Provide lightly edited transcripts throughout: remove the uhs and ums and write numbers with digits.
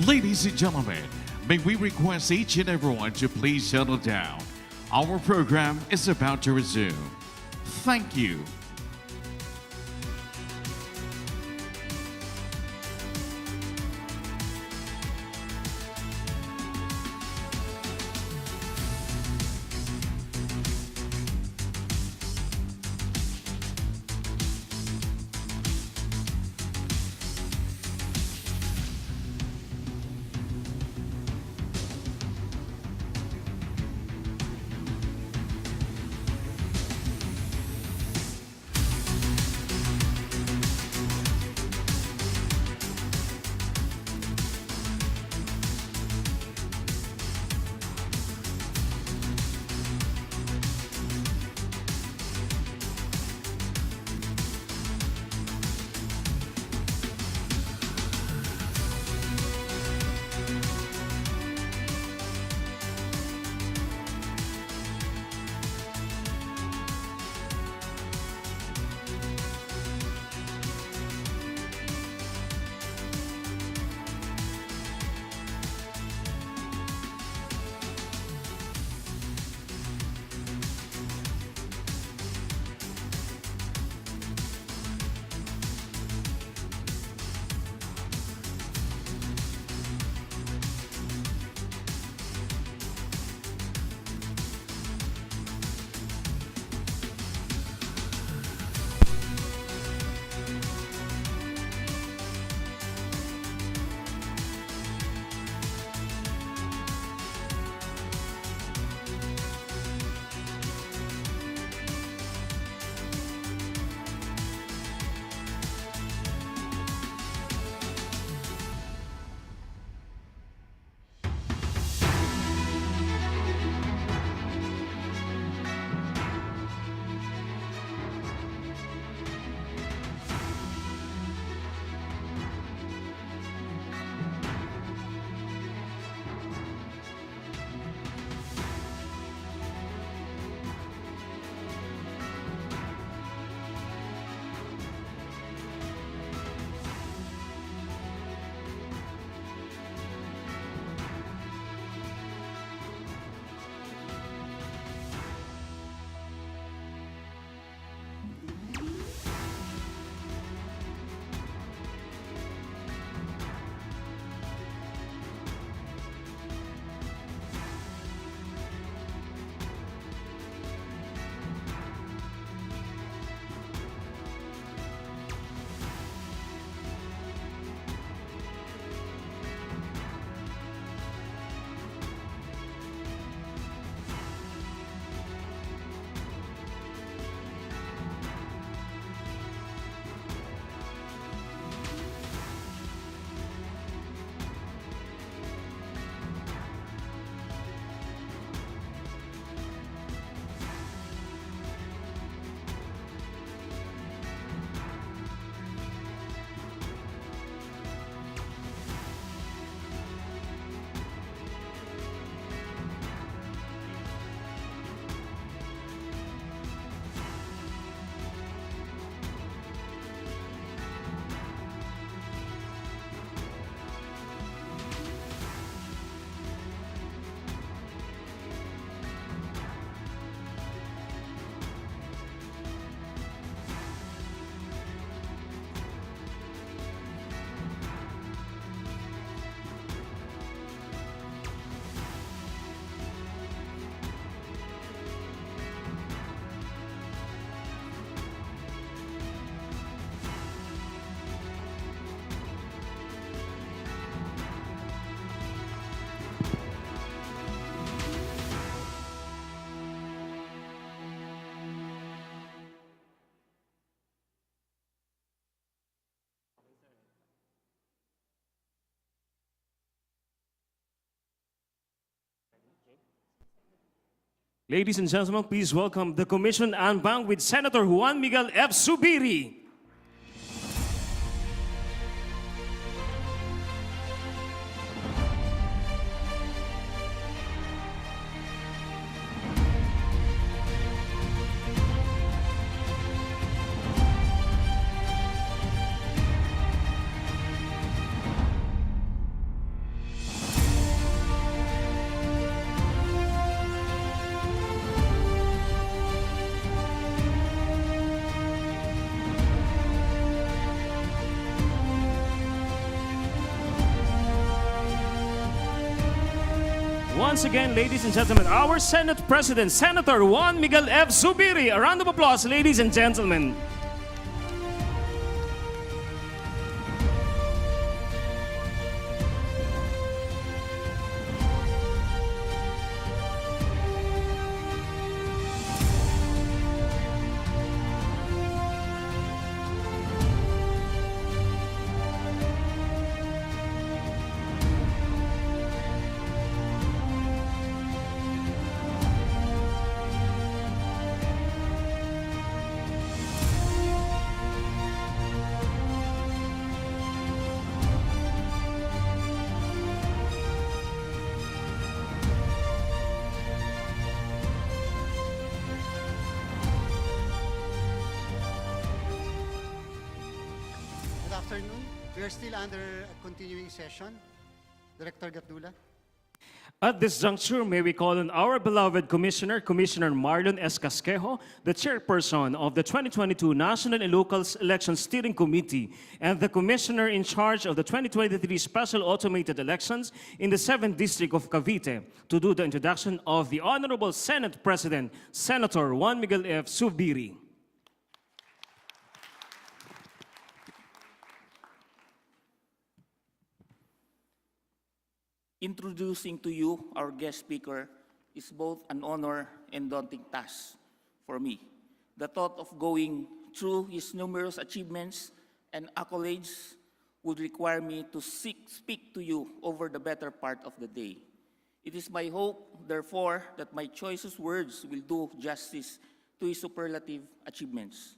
Ladies and gentlemen, may we request each and everyone to please settle down. Our program is about to resume. Thank you. Ladies and gentlemen, please welcome the Commission and Bank with Senator Juan Miguel F. Zubiri. Once again, ladies and gentlemen, our Senate President, Senator Juan Miguel F. Zubiri. A round of applause, ladies and gentlemen. Good afternoon. We are still under a continuing session. Director Gatdula. At this juncture, may we call on our beloved Commissioner, Commissioner Marlon S. Casquejo, the chairperson of the 2022 National and Local Election Steering Committee and the Commissioner in charge of the 2023 Special Automated Elections in the 7th District of Cavite, to do the introduction of the Honorable Senate President, Senator Juan Miguel F. Zubiri. Introducing to you our guest speaker is both an honor and daunting task for me. The thought of going through his numerous achievements and accolades would require me to speak to you over the better part of the day. It is my hope, therefore, that my choicest words will do justice to his superlative achievements.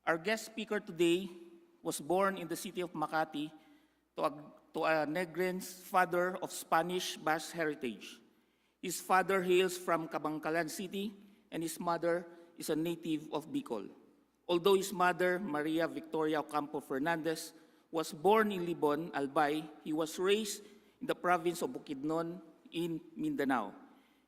Our guest speaker today was born in the city of Makati to a Negren's father of Spanish Basque heritage. His father hails from Kabangkalan City, and his mother is a native of Bicol. Although his mother, Maria Victoria Ocampo Fernandez, was born in Libon, Albay, he was raised in the province of Bukidnon in Mindanao.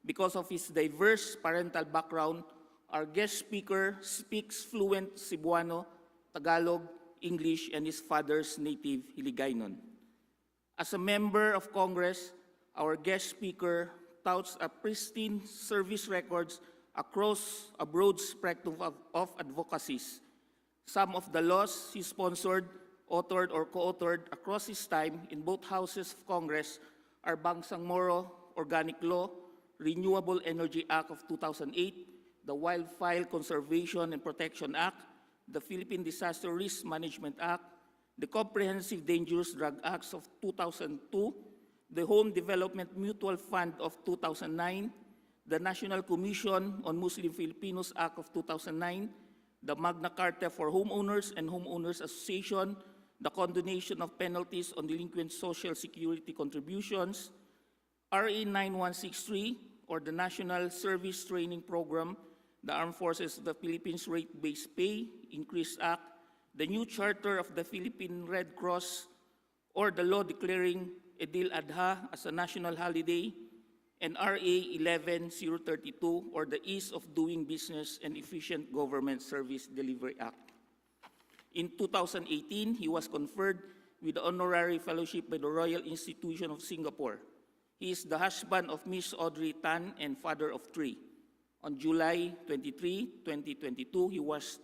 Because of his diverse parental background, our guest speaker speaks fluent Cebuano, Tagalog, English, and his father's native Hiligaynon. As a member of Congress, our guest speaker touts a pristine service records across a broad spectrum of advocacies. Some of the laws he sponsored, authored, or co-authored across his time in both houses of Congress are Bangsang Moro Organic Law, Renewable Energy Act of 2008, the Wildfire Conservation and Protection Act, the Philippine Disaster Risk Management Act, the Comprehensive Dangerous Drug Acts of 2002, the Home Development Mutual Fund of 2009, the National Commission on Muslim Filipinos Act of 2009, the Magna Carta for Homeowners and Homeowners Association, the condonation of penalties on delinquent Social Security contributions, RA 9163, or the National Service Training Program, the Armed Forces of the Philippines Rate-Based Pay Increase Act, the new charter of the Philippine Red Cross, or the law declaring Idil Adha as a national holiday, and RA 11032, or the Ease of Doing Business and Efficient Government Service Delivery Act. In 2018, he was conferred with the Honorary Fellowship by the Royal Institution of Singapore. He is the husband of Miss Audrey Tan and father of 3. On July 23, 2022, he was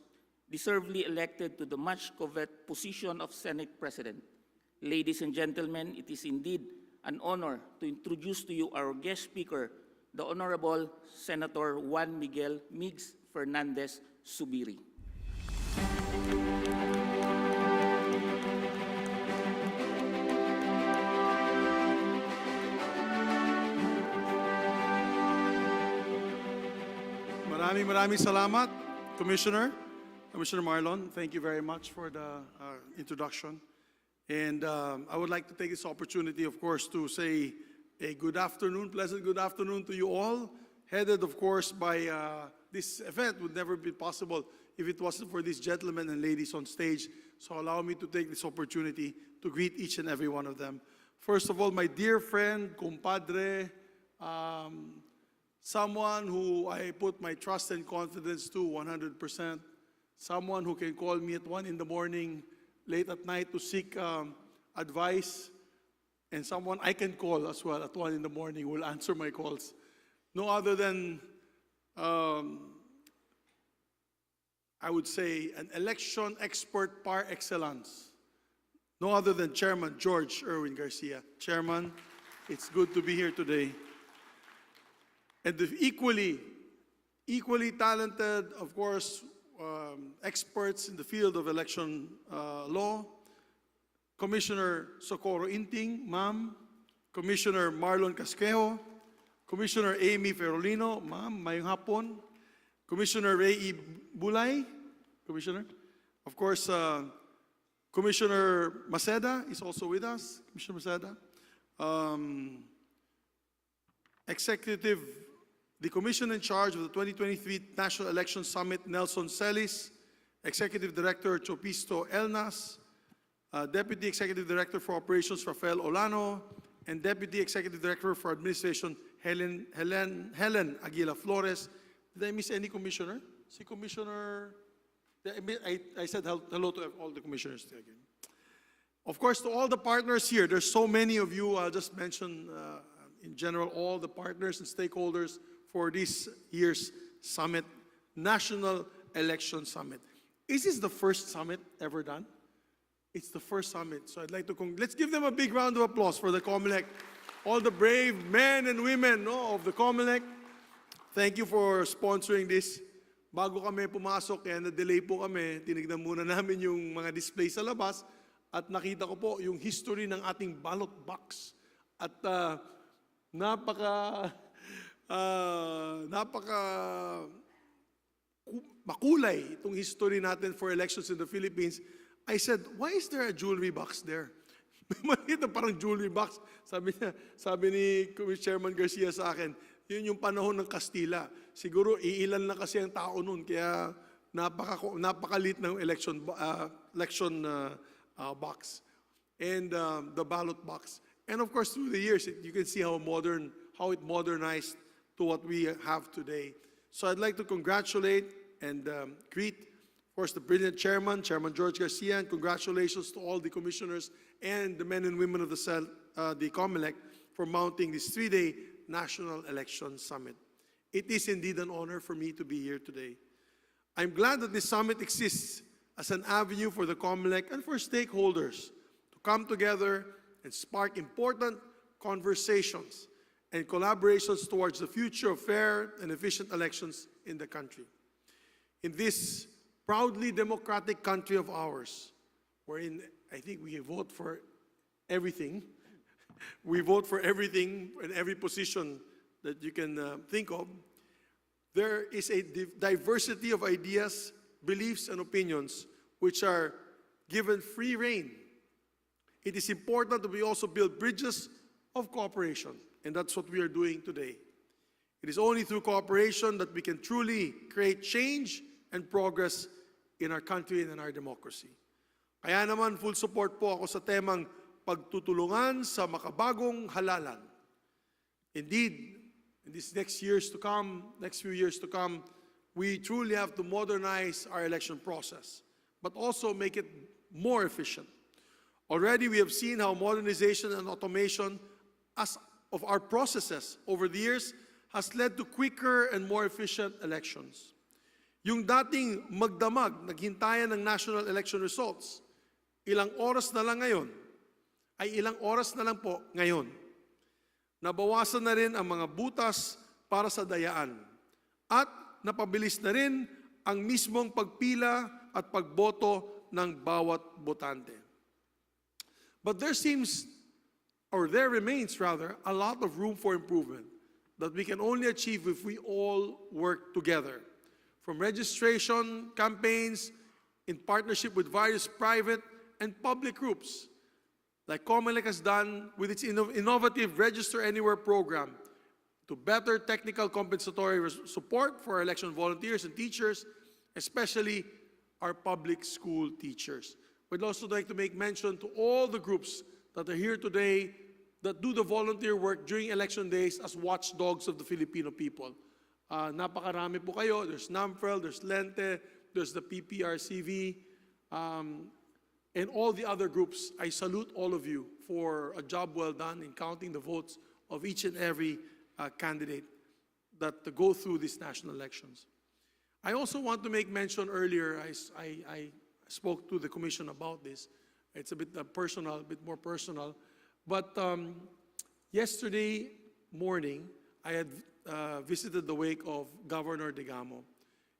deservedly elected to the much-coveted position of Senate President. Ladies and gentlemen, it is indeed an honor to introduce to you our guest speaker, the Honorable Senator Juan Miguel Migs Fernandez Zubiri. Maraming salamat, Commissioner Marlon. Thank you very much for the introduction. And I would like to take this opportunity, of course, to say a good afternoon, pleasant good afternoon to you all, headed, of course, by this event would never be possible if it wasn't for these gentlemen and ladies on stage. So allow me to take this opportunity to greet each and every one of them. First of all, my dear friend, compadre, someone who I put my trust and confidence to 100%, someone who can call me at 1 in the morning, late at night to seek advice. and someone I can call as well at 1 in the morning will answer my calls. No other than, I would say, an election expert par excellence. No other than Chairman George Erwin Garcia. Chairman, it's good to be here today. And the equally talented, of course, experts in the field of election law, Commissioner Socorro Inting, ma'am, Commissioner Marlon Casquejo, Commissioner Amy Ferolino, ma'am, mayong hapon, Commissioner Ray E. Bulay, Commissioner, of course, Commissioner Maceda is also with us, Commissioner Maceda, the Commission in charge of the 2023 National Election Summit, Nelson Celis, Executive Director Chopisto Elnas, Deputy Executive Director for Operations Rafael Olano, and Deputy Executive Director for Administration Helen Aguila Flores. Did I miss any commissioner? Si Commissioner, I said hello to all the commissioners again. Of course, to all the partners here, there's so many of you. I'll just mention in general all the partners and stakeholders for this year's summit, National Election Summit. Is this the first summit ever done? It's the first summit. So I'd like to, let's give them a big round of applause for the COMELEC. All the brave men and women of the COMELEC. Thank you for sponsoring this. Bago kami pumasok, kaya na-delay po kami, tinignan muna namin yung mga display sa labas at nakita ko po yung history ng ating ballot box. At napaka makulay itong history natin for elections in the Philippines. I said, why is there a jewelry box there? Makita parang jewelry box. Sabi ni Chairman Garcia sa akin, yun yung panahon ng Kastila. Siguro iilan lang kasi ang tao nun, kaya napakalit ng election box and the ballot box. And of course, through the years, you can see how it modernized to what we have today. So I'd like to congratulate and greet, of course, the brilliant Chairman George Garcia, and congratulations to all the commissioners and the men and women of the COMELEC for mounting this 3-day National Election Summit. It is indeed an honor for me to be here today. I'm glad that this summit exists as an avenue for the COMELEC and for stakeholders to come together and spark important conversations and collaborations towards the future of fair and efficient elections in the country. In this proudly democratic country of ours, wherein I think we vote for everything, we vote for everything and every position that you can think of, there is a diversity of ideas, beliefs, and opinions which are given free rein. It is important that we also build bridges of cooperation, and that's what we are doing today. It is only through cooperation that we can truly create change and progress in our country and in our democracy. Kaya naman, full support po ako sa temang pagtutulungan sa makabagong halalan. Indeed, in these next few years to come, we truly have to modernize our election process, but also make it more efficient. Already, we have seen how modernization and automation of our processes over the years has led to quicker and more efficient elections. Yung dating magdamag, naghintayan ng national election results, ilang oras na lang po ngayon. Nabawasan na rin ang mga butas para sa dayaan at napabilis na rin ang mismong pagpila at pagboto ng bawat botante. But there remains a lot of room for improvement that we can only achieve if we all work together. From registration campaigns in partnership with various private and public groups, like COMELEC has done with its innovative Register Anywhere program, to better technical compensatory support for our election volunteers and teachers, especially our public school teachers. We'd also like to make mention to all the groups that are here today that do the volunteer work during election days as watchdogs of the Filipino people. Napakarami po kayo. There's NAMFREL, there's Lente, there's the PPRCV, and all the other groups. I salute all of you for a job well done in counting the votes of each and every candidate that go through these national elections. I also want to make mention earlier, I spoke to the commission about this. It's a bit personal, a bit more personal. But yesterday morning, I had visited the wake of Governor Digamo.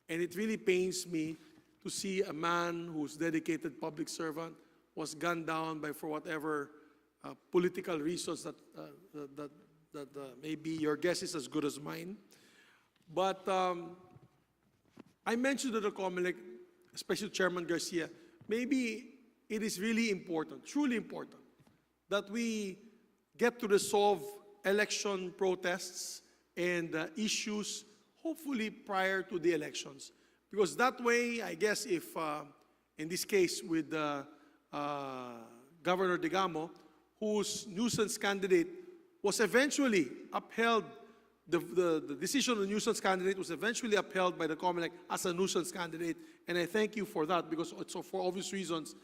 And it really pains me to see a man who's dedicated public servant was gunned down by, for whatever political reasons that maybe your guess is as good as mine. But I mentioned to the COMELEC, especially Chairman Garcia, maybe it is really important, truly important, that we get to resolve election protests and issues hopefully prior to the elections. Because that way, I guess if, in this case with Governor Digamo, whose nuisance candidate was eventually upheld, the decision of the nuisance candidate was eventually upheld by the COMELEC as a nuisance candidate, and I thank you for that, because so for obvious reasons,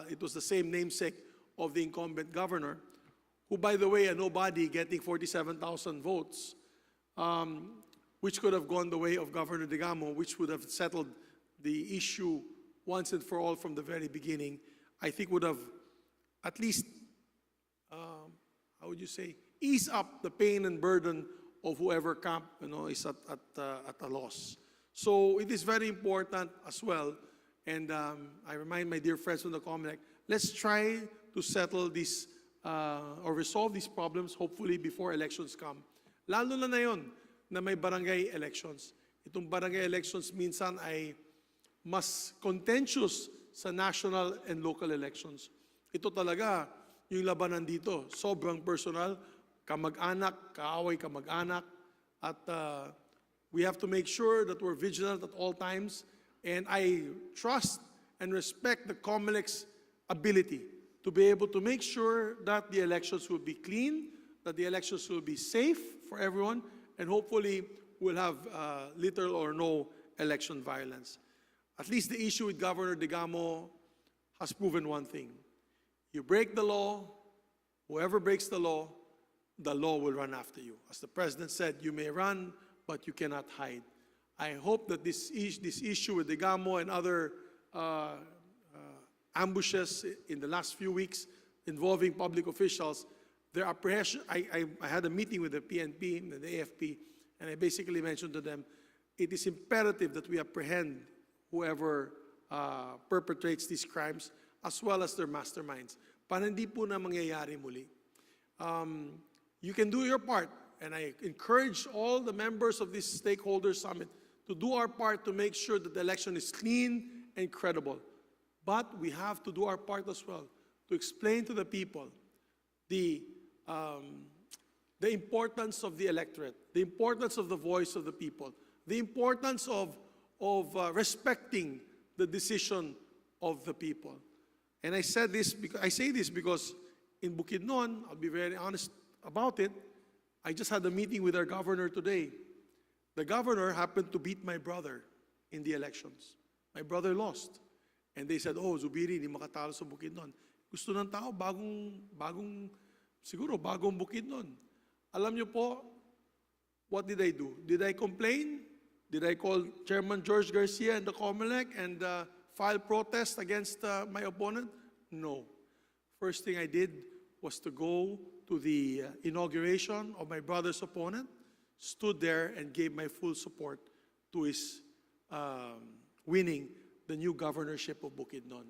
it was the same namesake of the incumbent governor, who, by the way, a nobody getting 47,000 votes, which could have gone the way of Governor Digamo, which would have settled the issue once and for all from the very beginning. I think would have at least, how would you say, ease up the pain and burden of whoever camp is at a loss. So it is very important as well, and I remind my dear friends from the COMELEC, let's try to settle this or resolve these problems hopefully before elections come. Lalo na yon na may barangay elections. Itong barangay elections minsan ay mas contentious sa national and local elections. Ito talaga yung labanan dito. Sobrang personal, kamag-anak, kaaway kamag-anak, at we have to make sure that we're vigilant at all times. And I trust and respect the COMELEC's ability to be able to make sure that the elections will be clean, that the elections will be safe for everyone, and hopefully we'll have little or no election violence. At least the issue with Governor Digamo has proven one thing. You break the law, whoever breaks the law will run after you. As the President said, you may run, but you cannot hide. I hope that this issue with Digamo and other ambushes in the last few weeks involving public officials, their apprehension, I had a meeting with the PNP and the AFP, and I basically mentioned to them, it is imperative that we apprehend whoever perpetrates these crimes, as well as their masterminds, para hindi po na mangyayari muli. You can do your part, and I encourage all the members of this stakeholder summit to do our part to make sure that the election is clean and credible. But we have to do our part as well to explain to the people the importance of the electorate, the importance of the voice of the people, the importance of respecting the decision of the people. And I say this because in Bukidnon, I'll be very honest about it, I just had a meeting with our governor today. The governor happened to beat my brother in the elections. My brother lost. And they said, oh, Zubiri, hindi makatalo sa Bukidnon. Gusto ng tao, bagong Bukidnon. Alam niyo po, what did I do? Did I complain? Did I call Chairman George Garcia and the COMELEC and file protest against my opponent? No. First thing I did was to go to the inauguration of my brother's opponent, stood there and gave my full support to his winning the new governorship of Bukidnon.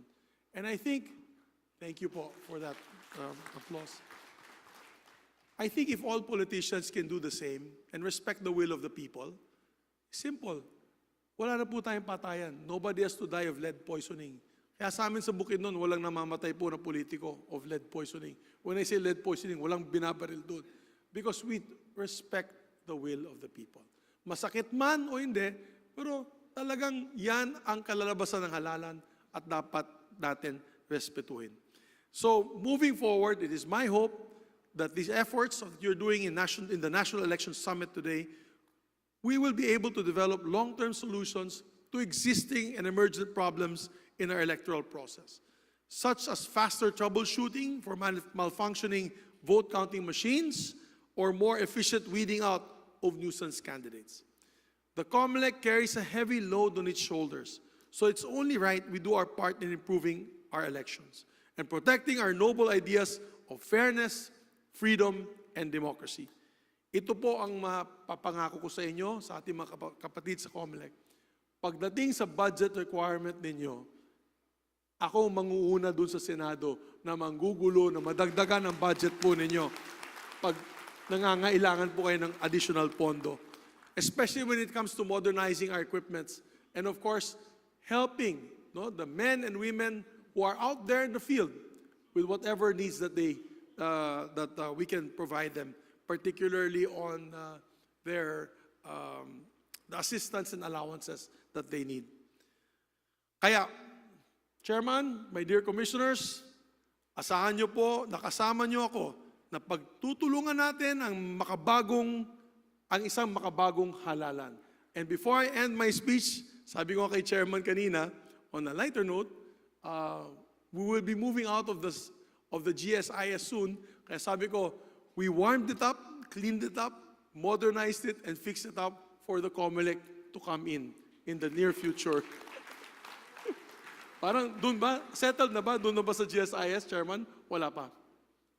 And I think, thank you po for that applause. I think if all politicians can do the same and respect the will of the people, simple. Wala na po tayong patayan. Nobody has to die of lead poisoning. Kaya sa amin sa Bukidnon, walang namamatay po na politiko of lead poisoning. When I say lead poisoning, walang binabaril doon. Because we respect the will of the people. Masakit man o hindi, pero talagang yan ang kalalabasan ng halalan at dapat natin respetuhin. So, moving forward, it is my hope that these efforts that you're doing in the National Election Summit today, we will be able to develop long-term solutions to existing and emergent problems in our electoral process. such as faster troubleshooting for malfunctioning vote counting machines or more efficient weeding out of nuisance candidates. The COMELEC carries a heavy load on its shoulders, so it's only right we do our part in improving our elections and protecting our noble ideas of fairness, freedom, and democracy. Ito po ang mapapangako ko sa inyo, sa ating mga kapatid sa COMELEC. Pagdating sa budget requirement ninyo, ako manguuna dun sa Senado na manggugulo, na madagdagan ang budget po ninyo pag nangangailangan po kayo ng additional pondo. Especially when it comes to modernizing our equipments. And of course, helping the men and women who are out there in the field with whatever needs that we can provide them, particularly on the assistance and allowances that they need. Kaya, Chairman, my dear Commissioners, asahan niyo po, nakasama niyo ako na pagtutulungan natin ang isang makabagong halalan. And before I end my speech, sabi ko kay Chairman kanina, on a lighter note, we will be moving out of the GSIS soon. Kaya sabi ko, we warmed it up, cleaned it up, modernized it, and fixed it up for the COMELEC to come in the near future. Parang doon ba? Settled na ba? Doon na ba sa GSIS, Chairman? Wala pa.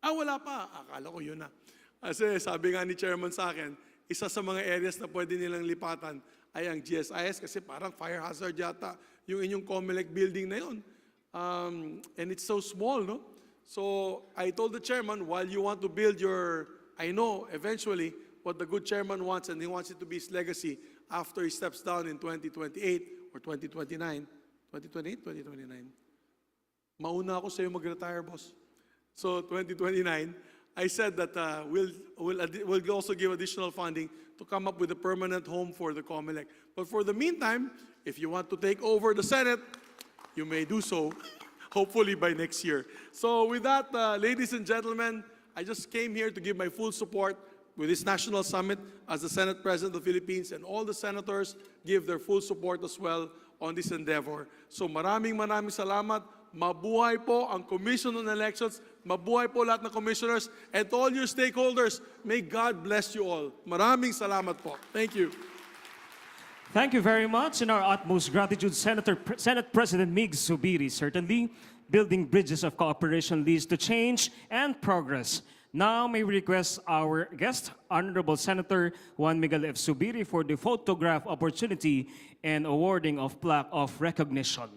Wala pa. Akala ko yun na. Kasi sabi nga ni Chairman sa akin, isa sa mga areas na pwede nilang lipatan ay ang GSIS kasi parang fire hazard yata yung inyong COMELEC building na yun. And it's so small, no? So I told the Chairman, while you want to build I know eventually what the good Chairman wants, and he wants it to be his legacy after he steps down in 2028 or 2029. 2028, 2029. Mauna ako sa iyo mag-retire, boss. So 2029, I said that we'll also give additional funding to come up with a permanent home for the COMELEC. But for the meantime, if you want to take over the Senate, you may do so, hopefully by next year. So with that, ladies and gentlemen, I just came here to give my full support with this national summit as the Senate President of the Philippines, and all the senators give their full support as well on this endeavor. So maraming salamat. Mabuhay po ang Commission on Elections. Mabuhay po lahat ng commissioners. And to all your stakeholders, may God bless you all. Maraming salamat po. Thank you. Thank you very much. In our utmost gratitude, Senate President Mig Zubiri. Certainly, building bridges of cooperation leads to change and progress. Now, may we request our guest, Honorable Senator Juan Miguel F. Zubiri, for the photograph opportunity and awarding of plaque of recognition.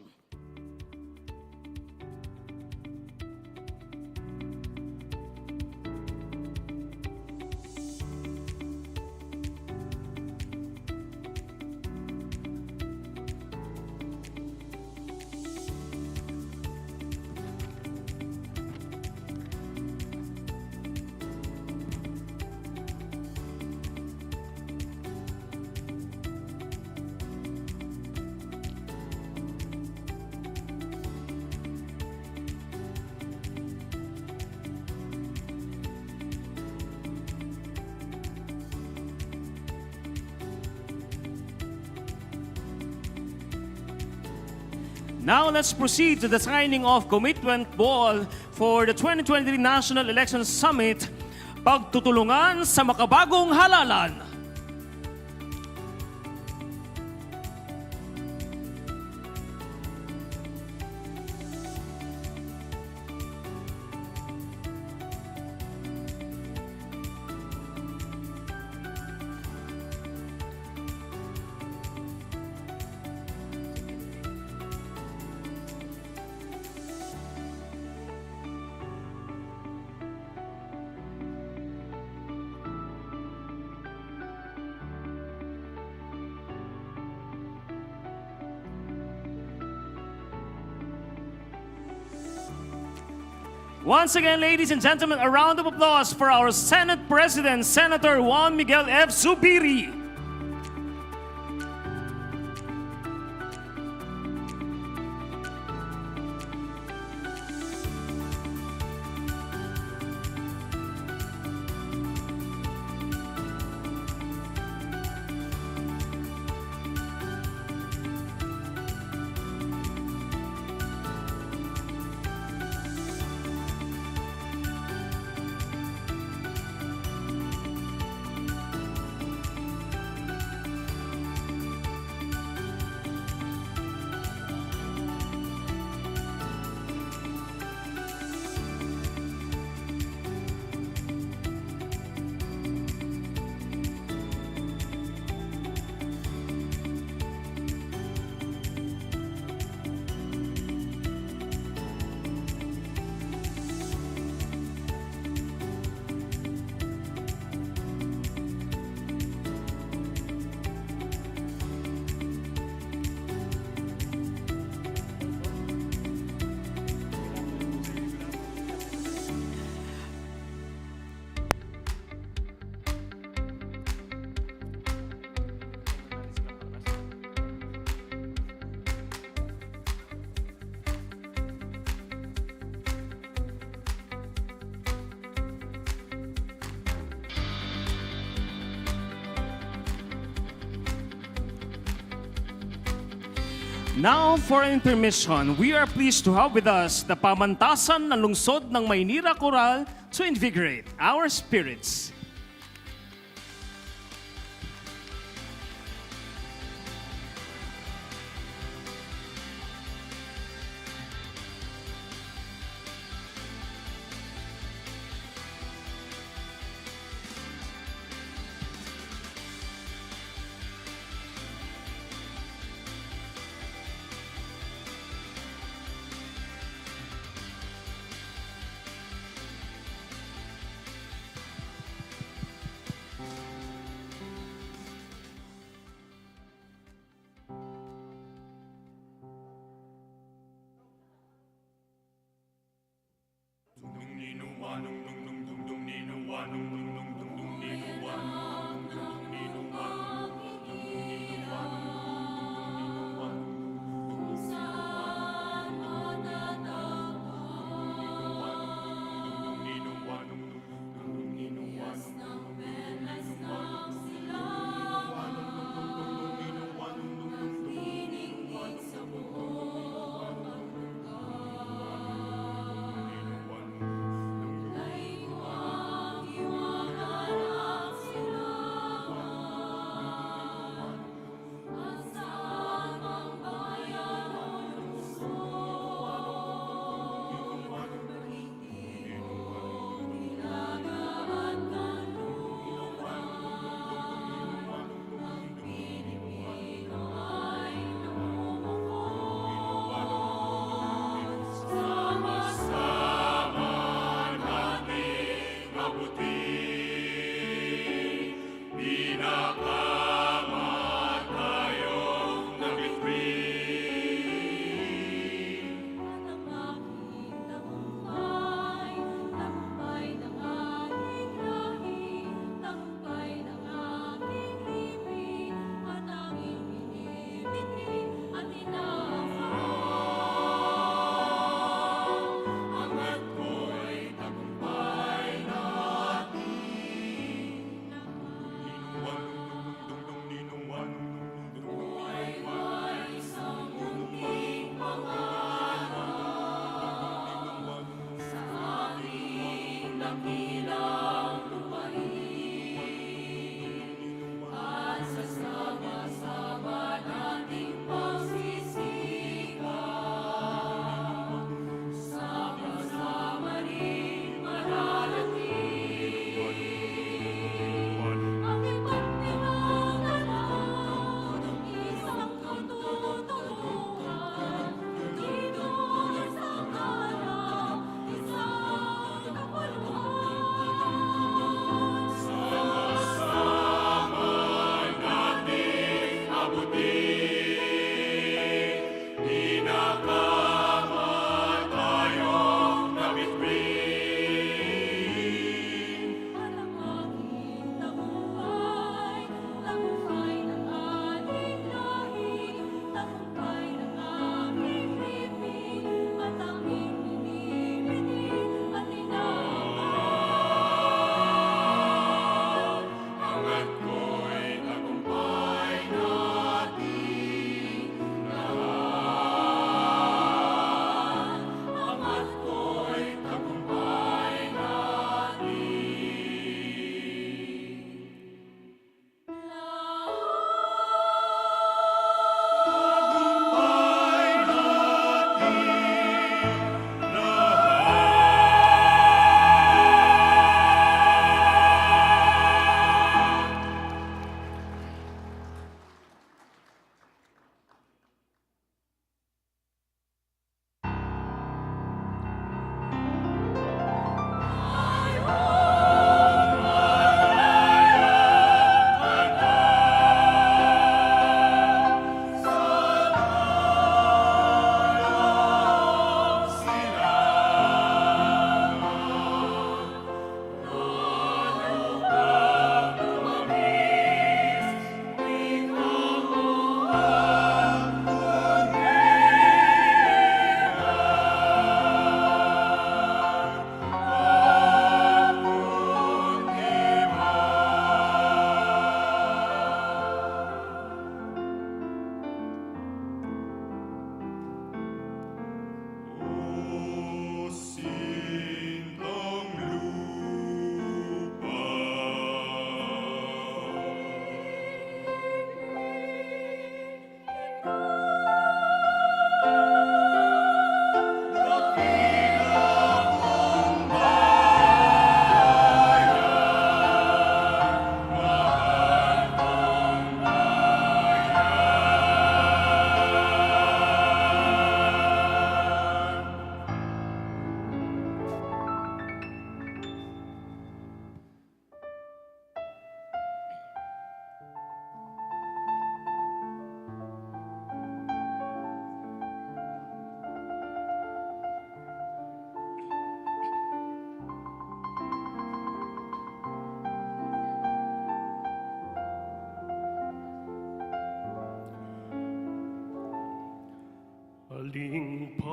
Now let's proceed to the signing of commitment ball for the 2023 National Election Summit, Pagtutulungan sa Makabagong Halalan. Once again, ladies and gentlemen, a round of applause for our Senate President, Senator Juan Miguel F. Zubiri. Now, for an intermission, we are pleased to have with us the pamantasan ng lungsod ng Maynila Coral to invigorate our spirits.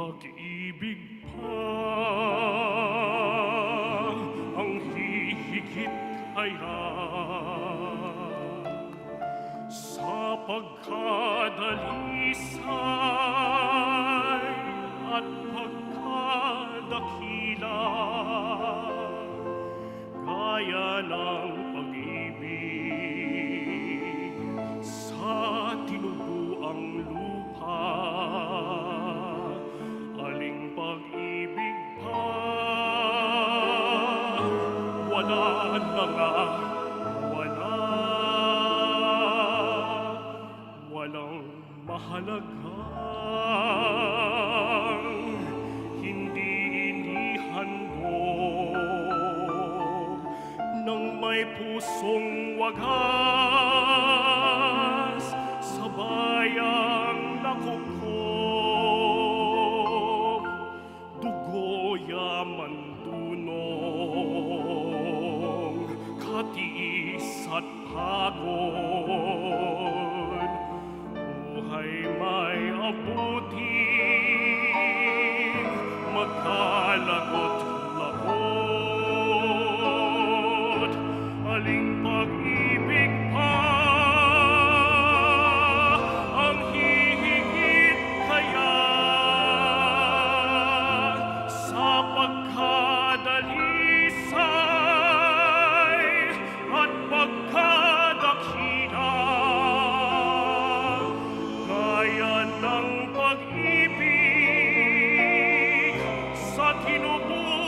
pag-ibig pa ang hihigit kaya sa pagkadalisay at pagkadakila gaya ng pag-ibig sa tinubuang lupa. Aling pag-ibig pa wala na nga, walang mahalagang hindi inihandog ng may pusong wagas sa bayang nakukop, dugo yaman dunong, katiis at pagod, buhay may abutin, magkalagot-lagot, aling pag-ibig pa ang hihigit kaya sa pagkadalisay at pagkadakila gaya ng pag-ibig sa tinubuang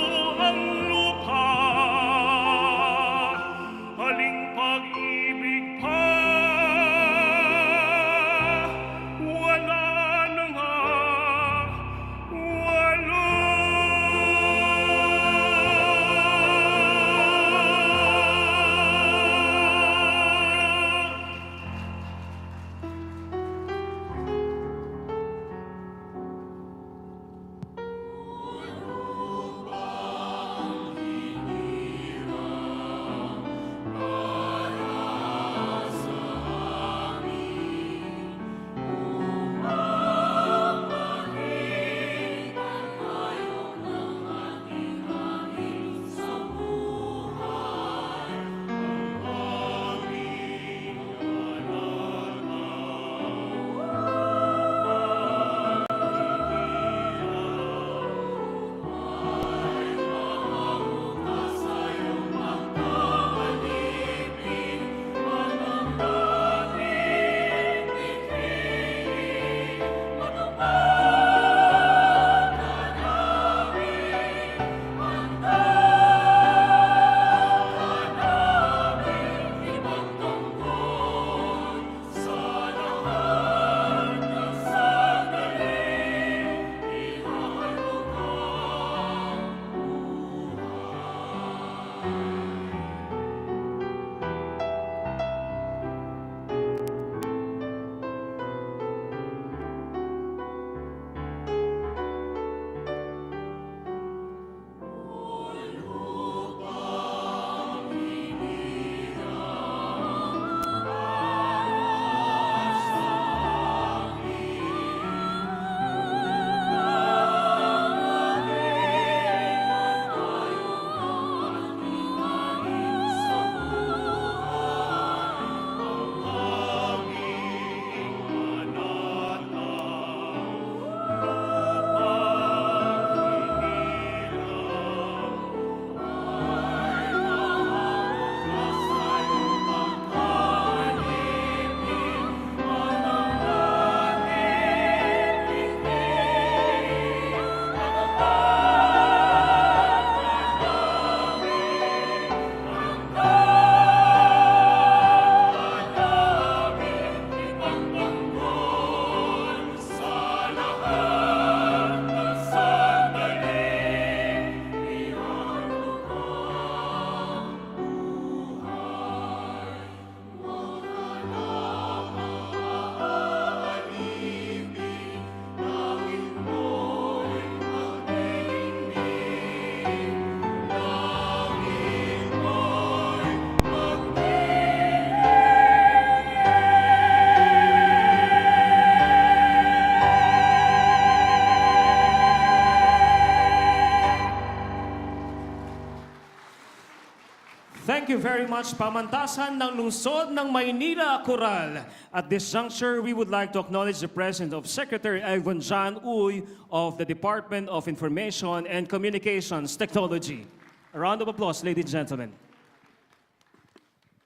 Thank you very much, pamantasan ng lungsod ng Maynila, Coral. At this juncture, we would like to acknowledge the presence of Secretary Ivan John Uy of the Department of Information and Communications Technology. A round of applause, ladies and gentlemen.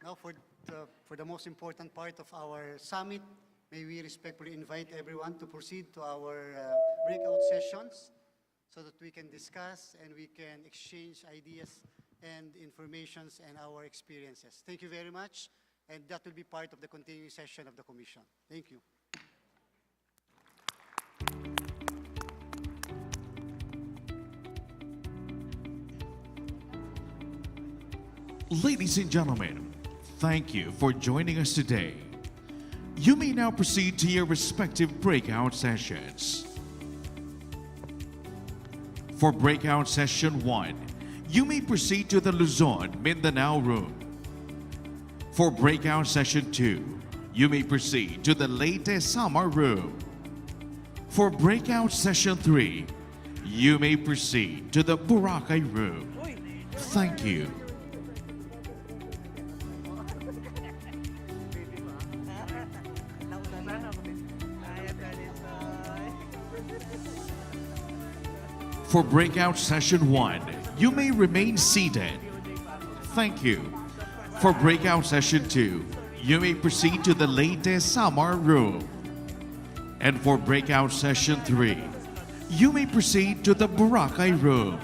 Now, for the most important part of our summit, may we respectfully invite everyone to proceed to our breakout sessions so that we can discuss and we can exchange ideas and informations and our experiences. Thank you very much, and that will be part of the continuing session of the Commission. Thank you. Ladies and gentlemen, thank you for joining us today. You may now proceed to your respective breakout sessions. For breakout session 1, you may proceed to the Luzon, Mindanao room. For breakout session 2, you may proceed to the Leyte, Samar room. For breakout session 3, you may proceed to the Boracay room. Thank you. For breakout session 1, you may remain seated. Thank you. For breakout session 2, you may proceed to the Leyte Samar room. And for breakout session 3, you may proceed to the Boracay room.